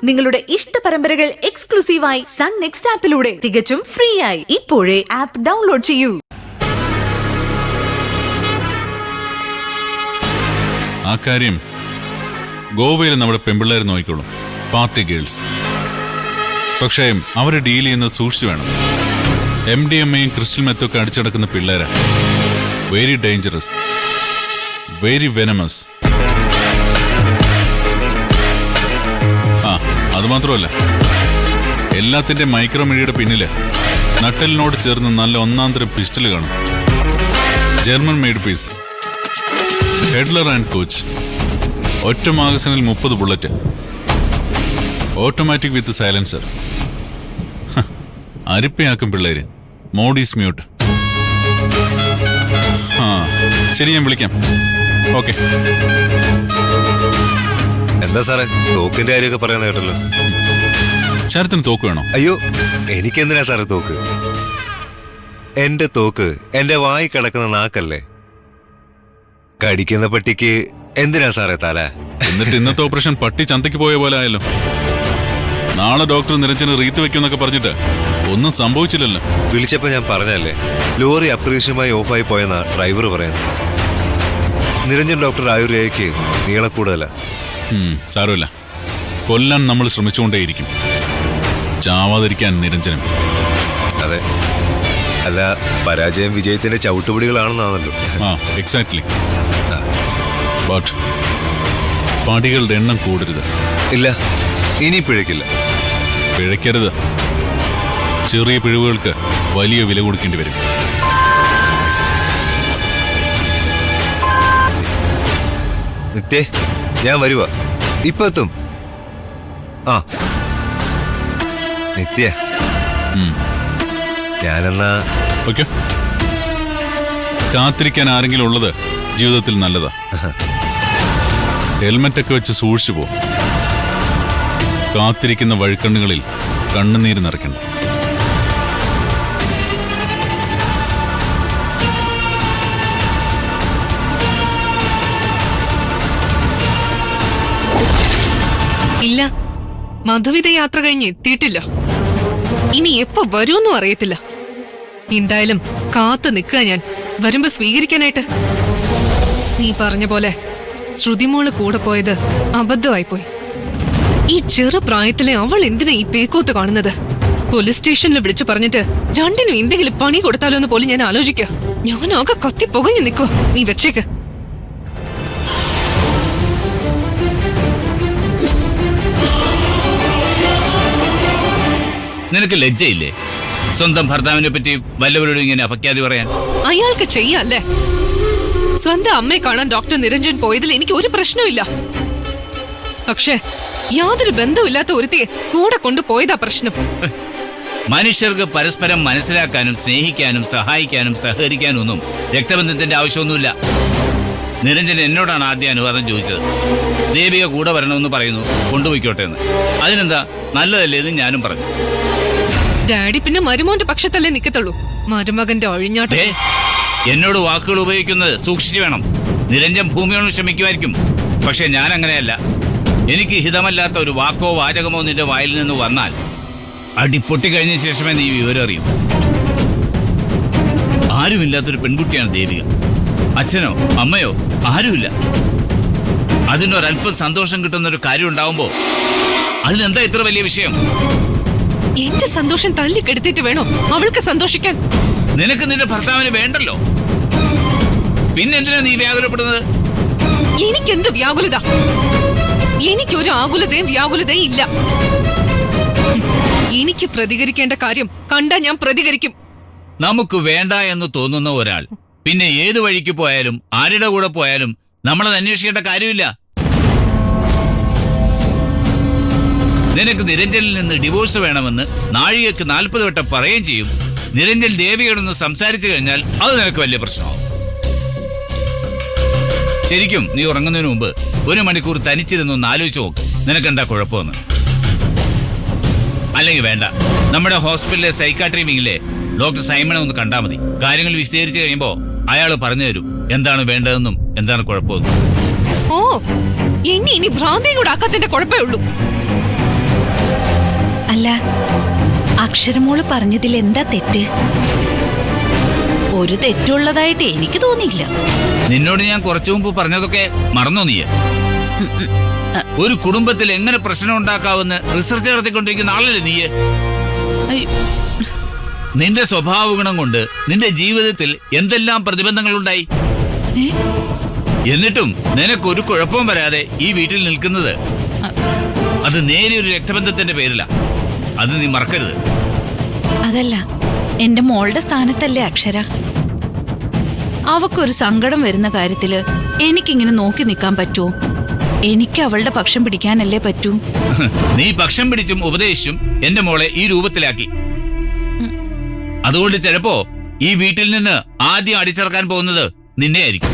നിങ്ങളുടെ ഇഷ്ട പരമ്പരകൾ എക്സ്ക്ലൂസീവായി സൺ നെക്സ്റ്റ് ആപ്പിലൂടെ തികച്ചും ഫ്രീ ആയി ഇപ്പോഴേ ആപ്പ് ഡൗൺലോഡ് ചെയ്യൂ. ആ കാര്യം ഗോവയിൽ നമ്മുടെ പെമ്പിള്ളേർ നോക്കിക്കോളും, പാർട്ടി ഗേൾസ്. പക്ഷേ അവരെ ഡീൽ ചെയ്യുന്നത് സൂക്ഷിച്ചു വേണം. MDMAയും ക്രിസ്റ്റൽ മെത്തൊക്കെ അടിച്ചടക്കുന്ന പിള്ളേരാ. Very dangerous, very venomous. അതുമാത്രമല്ല, എല്ലാത്തിന്റെ മൈക്രോമീഡിയയുടെ പിന്നില് നട്ടലിനോട് ചേർന്ന് നല്ല ഒന്നാന്തരം പിസ്റ്റൽ കാണും. German made piece, Heckler and Koch. ഒറ്റ മാഗസിനിൽ 30 ബുള്ളറ്റ്, ഓട്ടോമാറ്റിക് വിത്ത് സൈലൻസർ. അരിപ്പയാക്കും പിള്ളേര്. മോഡീസ് മ്യൂട്ട്. ശരി, ഞാൻ വിളിക്കാം. ഓക്കെ. എന്താ സാറേ, തോക്കിന്റെ കാര്യമൊക്കെ പറയാൻ കേട്ടല്ലോ. ശരത്തിന് തോക്ക് വേണോ? അയ്യോ, എനിക്കെന്തിനാ സാറേ തോക്ക്? എന്റെ തോക്ക് എന്റെ വായി കിടക്കുന്ന നാക്കല്ലേ. കടിക്കുന്ന പട്ടിക്ക് എന്തിനാ സാറേ തല? എന്നിട്ട് ഇന്നത്തെ ഓപ്പറേഷൻ പട്ടി ചന്തയ്ക്ക് പോയ പോലെ ആയല്ലോ. നാളെ ഡോക്ടർ നിരഞ്ജന് റീത്ത് വെക്കുമെന്നൊക്കെ പറഞ്ഞിട്ട് ഒന്നും സംഭവിച്ചില്ലല്ലോ. വിളിച്ചപ്പോ ഞാൻ പറഞ്ഞല്ലേ, ലോറി അപ്രതീക്ഷിതമായി ഓഫായി പോയെന്നാ ഡ്രൈവർ പറയുന്നത്. നിരഞ്ജൻ ഡോക്ടർ ആയുർവേദയ്ക്ക് നീളക്കൂടുതല. സാരമില്ല, കൊല്ലാൻ നമ്മൾ ശ്രമിച്ചുകൊണ്ടേയിരിക്കും. ചാവാതിരിക്കാൻ നിരഞ്ജനം. അതെ, അല്ല പരാജയം വിജയത്തിന്റെ ചവിട്ടുപടികളാണെന്നാണല്ലോ. എക്സാക്ട്ലി. ബട്ട് പടികളുടെ എണ്ണം കൂടരുത്. ഇല്ല, ഇനി പിഴക്കില്ല. പിഴയ്ക്കരുത്. ചെറിയ പിഴവുകൾക്ക് വലിയ വില കൊടുക്കേണ്ടി വരും. നിത്യേ, ഞാൻ വരുവാ, ഇപ്പൊ എത്തും. നിത്യ, ഞാനെന്നാ ഓക്കെ. കാത്തിരിക്കാൻ ആരെങ്കിലും ഉള്ളത് ജീവിതത്തിൽ നല്ലതാ. ഹെൽമെറ്റൊക്കെ വെച്ച് സൂക്ഷിച്ചു പോ. കാത്തിരിക്കുന്ന വഴിക്കണ്ണുകളിൽ കണ്ണുനീര് നിറയ്ക്കണം. ഇല്ല, മധുവിധ യാത്ര കഴിഞ്ഞ് എത്തിയിട്ടില്ല. ഇനി എപ്പോ വരുമെന്നും അറിയത്തില്ല. എന്തായാലും കാത്തു നിൽക്കുക ഞാൻ, വരുമ്പോ സ്വീകരിക്കാനായിട്ട്. നീ പറഞ്ഞ പോലെ ശ്രുതിമോള് കൂടെ പോയത് അബദ്ധമായിപ്പോയി. ഈ ചെറുപ്രായത്തിലെ അവൾ എന്തിനാ ഈ പേക്കൂത്ത് കാണുന്നത്? പോലീസ് സ്റ്റേഷനിൽ വിളിച്ചു പറഞ്ഞിട്ട് രണ്ടിനും എന്തെങ്കിലും പണി കൊടുത്താലോ എന്ന് പോലും ഞാൻ ആലോചിക്കുക. ഞാനാകെ കത്തി പുകഞ്ഞു നിൽക്കുക. നീ വെച്ചേക്ക്. നിനക്ക് ലജ്ജയില്ലേ സ്വന്തം ഭർത്താവിനെ പറ്റി വല്ലവരോടും ഇങ്ങനെ അപഖ്യാതി പറയാൻ? അയാൾക്ക് ചെയ്യല്ലേ. സ്വന്തം അമ്മയെ കാണാൻ ഡോക്ടർ നിരഞ്ജൻ പോയതിൽ എനിക്ക് ഒരു പ്രശ്നമില്ല. പക്ഷേ യാതൊരു ബന്ധമില്ലാത്ത ഒരുത്തിയെ കൂടെ കൊണ്ടുപോയതാ പ്രശ്നം. മനുഷ്യർക്ക് പരസ്പരം മനസ്സിലാക്കാനും സ്നേഹിക്കാനും സഹായിക്കാനും സഹകരിക്കാനും ഒന്നും രക്തബന്ധത്തിന്റെ ആവശ്യമൊന്നുമില്ല. നിരഞ്ജൻ എന്നോടാണ് ആദ്യം അനുവാദം ചോദിച്ചത്. ദേവിക കൂടെ വരണമെന്ന് പറയുന്നു, കൊണ്ടുപോയിക്കോട്ടെ എന്ന്. അതിനെന്താ, നല്ലതല്ലേ എന്ന് ഞാനും പറഞ്ഞു. ഡാഡി പിന്നെ മരുമോന്റെ പക്ഷത്തല്ലേ നിക്കത്തുള്ളൂ. മരുമകന്റെ ഒഴിഞ്ഞാട്ടെ. എന്നോട് വാക്കുകൾ ഉപയോഗിക്കുന്നത് സൂക്ഷിച്ചു വേണം. നിരഞ്ജൻ ഭൂമിയോട് ക്ഷമിക്കുമായിരിക്കും, പക്ഷെ ഞാൻ അങ്ങനെയല്ല. എനിക്ക് ഹിതമല്ലാത്ത ഒരു വാക്കോ വാചകമോ നിന്റെ വായിൽ നിന്ന് വന്നാൽ അടിപ്പൊട്ടി കഴിഞ്ഞ ശേഷമേ നീ വിവരം അറിയൂ. ആരുമില്ലാത്തൊരു പെൺകുട്ടിയാണ് ദേവിക. അച്ഛനോ അമ്മയോ ആരുമില്ല. അതിനൊരല്പം സന്തോഷം കിട്ടുന്ന ഒരു കാര്യം ഉണ്ടാവുമ്പോ അതിനെന്താ ഇത്ര വലിയ വിഷയം? എന്റെ സന്തോഷം തല്ലിക്കെടുത്തിട്ട് വേണോ അവൾക്ക് സന്തോഷിക്കാൻ? നിനക്ക് നിന്റെ ഭർത്താവിന് വേണ്ടല്ലോ, പിന്നെന്തിനാ നീ വ്യാകുലപ്പെടുന്നത്? എനിക്കെന്ത് വ്യാകുലത? എനിക്കൊരു ആകുലതയും വ്യാകുലതയും ഇല്ല. എനിക്ക് പ്രതികരിക്കേണ്ട കാര്യം കണ്ടാ ഞാൻ പ്രതികരിക്കും. നമുക്ക് വേണ്ട എന്ന് തോന്നുന്ന ഒരാൾ പിന്നെ ഏത് വഴിക്ക് പോയാലും ആരുടെ കൂടെ പോയാലും നമ്മളത് അന്വേഷിക്കേണ്ട കാര്യമില്ല. നിനക്ക് നിരഞ്ജനിൽ നിന്ന് ഡിവോഴ്സ് വേണമെന്ന് നാഴികക്ക് 40 വട്ടം പറയുകയും ചെയ്യും. നിരഞ്ജൻ ദേവിയോടൊന്ന് സംസാരിച്ചു കഴിഞ്ഞാൽ അത് നിനക്ക് വലിയ പ്രശ്നമാവും. ശരിക്കും നീ ഉറങ്ങുന്നതിന് മുമ്പ് 1 മണിക്കൂർ തനിച്ചിരുന്നൊന്ന് ആലോചിച്ച് നോക്ക്, നിനക്കെന്താ കുഴപ്പമെന്ന്. അല്ലെങ്കിൽ വേണ്ട, നമ്മുടെ ഹോസ്പിറ്റലിലെ സൈക്കാട്രി വിങ്ങിലെ ഡോക്ടർ സൈമണെ ഒന്ന് കണ്ടാൽ മതി. കാര്യങ്ങൾ വിശദീകരിച്ചു കഴിയുമ്പോ അയാൾ പറഞ്ഞു തരും എന്താണ് വേണ്ടതെന്നും എന്താണ് കുഴപ്പമെന്നും. ഓ, ഇനി ഭ്രാന്തിയും കൂടെ ആക്കാത്തതിന്റെ കുഴപ്പമേ ഉള്ളൂ. അക്ഷരമോള് പറഞ്ഞതിൽ എന്താ തെറ്റ്? ഒരു തെറ്റുള്ളതായിട്ട് എനിക്ക് തോന്നിയില്ല. നിന്നോട് ഞാൻ കുറച്ചു മുമ്പ് പറഞ്ഞതൊക്കെ മറന്നോ നീ? ഒരു കുടുംബത്തിൽ എങ്ങനെ പ്രശ്നം ഉണ്ടാക്കാവുന്ന റിസർച്ച് നടത്തിക്കൊണ്ടിരിക്കുന്ന ആളല്ലേ നീ? നിന്റെ സ്വഭാവ ഗുണം കൊണ്ട് നിന്റെ ജീവിതത്തിൽ എന്തെല്ലാം പ്രതിബന്ധങ്ങളുണ്ടായി. എന്നിട്ടും നിനക്കൊരു കുഴപ്പവും വരാതെ ഈ വീട്ടിൽ നിൽക്കുന്നത് അത് നേരിയൊരു രക്തബന്ധത്തിന്റെ പേരില. അത് നീ മറക്കരുത്. അതല്ല, എന്റെ മോളുടെ സ്ഥാനത്തല്ലേ അക്ഷര. അവക്കൊരു സങ്കടം വരുന്ന കാര്യത്തില് എനിക്കിങ്ങനെ നോക്കി നിൽക്കാൻ പറ്റുമോ? എനിക്ക് അവളുടെ പക്ഷം പിടിക്കാനല്ലേ പറ്റൂ. നീ പക്ഷം പിടിച്ചും ഉപദേശിച്ചും എന്റെ മോളെ ഈ രൂപത്തിലാക്കി. അതുകൊണ്ട് ചിലപ്പോ ഈ വീട്ടിൽ നിന്ന് ആദ്യം അടിച്ചിറക്കാൻ പോകുന്നത് നിന്നെ ആയിരിക്കും.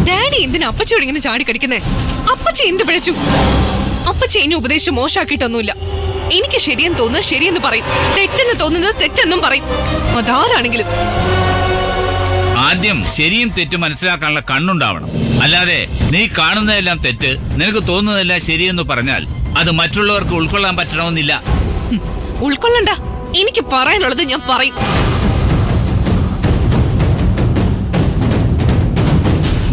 ഡാഡി എന്തിനാ അപ്പച്ചയോട് ഇങ്ങനെ ചാടിക്കടിക്കുന്നേ? അപ്പച്ച എന്ത് പിഴച്ചു? അപ്പച്ച ഇനി ഉപദേശം മോശമാക്കിയിട്ടൊന്നുമില്ല. എനിക്ക് ശരിയെന്ന് തോന്നുന്നത് ശരിയെന്ന് പറയും, തെറ്റെന്ന് തോന്നുന്നത് തെറ്റെന്നും പറയും. അതാരാണെങ്കിലും ആദ്യം ശരിയും തെറ്റും മനസ്സിലാക്കാനുള്ള കണ്ണുണ്ടാവണം. അല്ലാതെ നീ കാണുന്നതെല്ലാം തെറ്റ്, നിനക്ക് തോന്നുന്നതെല്ലാം ശരിയെന്ന് പറഞ്ഞാൽ അത് മറ്റുള്ളവർക്ക് ഉൾക്കൊള്ളാൻ പറ്റണമെന്നില്ല. ഉൾക്കൊള്ളണ്ട. എനിക്ക് പറയാനുള്ളത് ഞാൻ പറയും.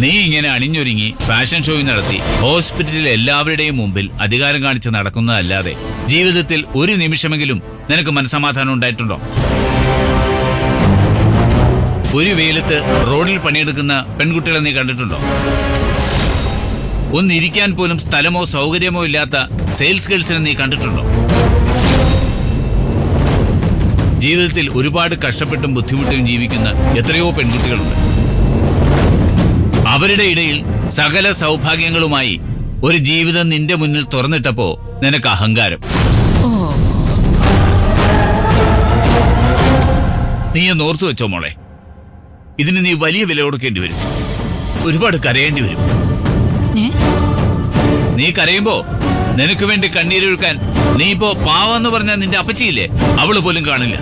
നീ ഇങ്ങനെ അണിഞ്ഞൊരുങ്ങി ഫാഷൻ ഷോ നടത്തി ഹോസ്പിറ്റലിൽ എല്ലാവരുടെയും മുമ്പിൽ അധികാരം കാണിച്ച് നടക്കുന്നതല്ലാതെ ജീവിതത്തിൽ ഒരു നിമിഷമെങ്കിലും നിനക്ക് മനസ്സമാധാനം ഉണ്ടായിട്ടുണ്ടോ? ഒരു വെയിലത്ത് റോഡിൽ പണിയെടുക്കുന്ന പെൺകുട്ടികളെ നീ കണ്ടിട്ടുണ്ടോ? ഒന്നിരിക്കാൻ പോലും സ്ഥലമോ സൗകര്യമോ ഇല്ലാത്ത സെയിൽസ് ഗേൾസിനെ നീ കണ്ടിട്ടുണ്ടോ? ജീവിതത്തിൽ ഒരുപാട് കഷ്ടപ്പെട്ടും ബുദ്ധിമുട്ടും ജീവിക്കുന്ന എത്രയോ പെൺകുട്ടികളുണ്ട്. അവരുടെ ഇടയിൽ സകല സൗഭാഗ്യങ്ങളുമായി ഒരു ജീവിതം നിന്റെ മുന്നിൽ തുറന്നിട്ടപ്പോ നിനക്ക് അഹങ്കാരം. നീ ഒന്ന് ഓർത്തു വെച്ചോ മോളെ, ഇതിന് നീ വലിയ വില കൊടുക്കേണ്ടി വരും. ഒരുപാട് കരയേണ്ടി വരും. നീ കരയുമ്പോ നിനക്ക് വേണ്ടി കണ്ണീരൊഴുക്കാൻ നീ ഇപ്പോ പാവെന്ന് പറഞ്ഞാൽ നിന്റെ അപ്പച്ചിയില്ലേ, അവള് പോലും കാണില്ല.